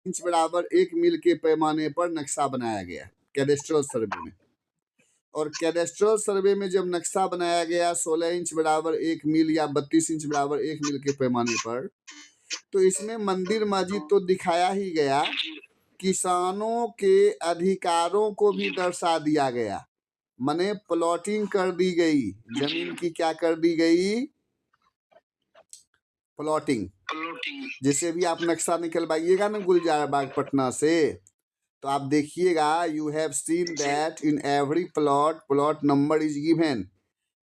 Inch बराबर 1 मील के पैमाने पर नक्शा बनाया गया कैडेस्ट्रल सर्वे में। और कैडेस्ट्रल सर्वे में जब नक्शा बनाया गया 16 इंच बराबर 1 मील या 32 इंच बराबर 1 मील के पैमाने पर, तो इसमें मंदिर मस्जिद तो दिखाया ही गया, किसानों के अधिकारों को भी दर्शा दिया गया। माने प्लॉटिंग कर दी गई, जमीन की क्या कर दी गई, प्लॉटिंग। जैसे भी आप नक्शा निकलवाइएगा ना गुलजार बाग पटना से, तो आप देखिएगा, you have seen that in every plot number is given.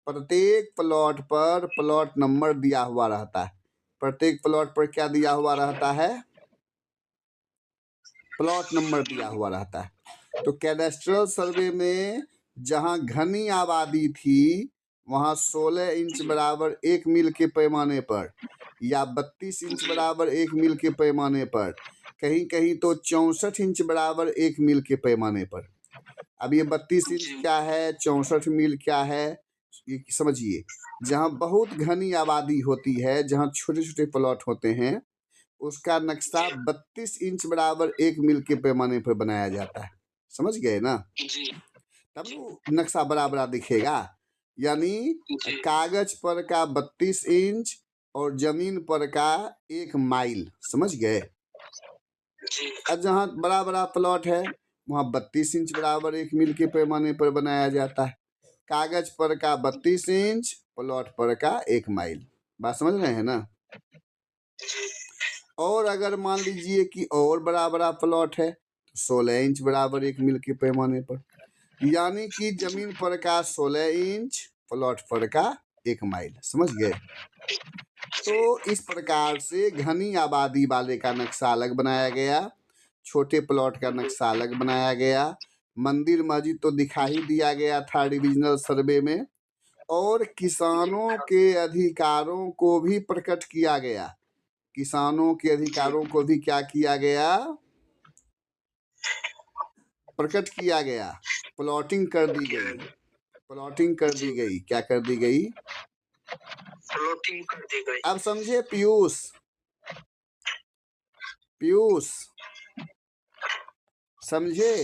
प्रत्येक प्लॉट पर प्लॉट नंबर दिया हुआ रहता है। प्रत्येक प्लॉट पर क्या दिया हुआ रहता है, प्लॉट नंबर दिया हुआ रहता है। तो कैडेस्ट्रल सर्वे में जहां घनी आबादी थी, वहां 16 इंच बराबर 1 मील के पैमाने पर या 32 इंच बराबर 1 मील के पैमाने पर, कहीं कहीं तो 64 इंच बराबर 1 मील के पैमाने पर। अब ये 32 इंच क्या है, 64 मील क्या है, ये समझिए। जहां बहुत घनी आबादी होती है, जहां छोटे छोटे प्लॉट होते हैं, उसका नक्शा 32 इंच बराबर 1 मील के पैमाने पर बनाया जाता है। समझ गए ना? तब वो नक्शा बराबर दिखेगा। यानी कागज पर का 32 इंच और जमीन पर का 1 माइल। समझ गए? अब जहाँ बड़ा बड़ा प्लॉट है, वहाँ 32 इंच बराबर 1 मील के पैमाने पर बनाया जाता है। कागज पर का 32 इंच, प्लॉट पर का 1 माइल। बात समझ रहे हैं ना? और अगर मान लीजिए कि और बड़ा बड़ा प्लॉट है, तो 16 इंच बराबर 1 मील के पैमाने पर। यानी कि जमीन पर का 16 इंच, प्लॉट पर का 1 माइल। समझ गए? तो इस प्रकार से घनी आबादी वाले का नक्शा अलग बनाया गया, छोटे प्लॉट का नक्शा अलग बनाया गया, मंदिर मस्जिद तो दिखा ही दिया गया था डिविजनल सर्वे में, और किसानों के अधिकारों को भी प्रकट किया गया। किसानों के अधिकारों को भी क्या किया गया, प्रकट किया गया। प्लॉटिंग कर दी गई, प्लॉटिंग कर दी गई, क्या कर दी गई, प्लॉटिंग कर दी गई। अब समझे पीयूष? पीयूष समझे?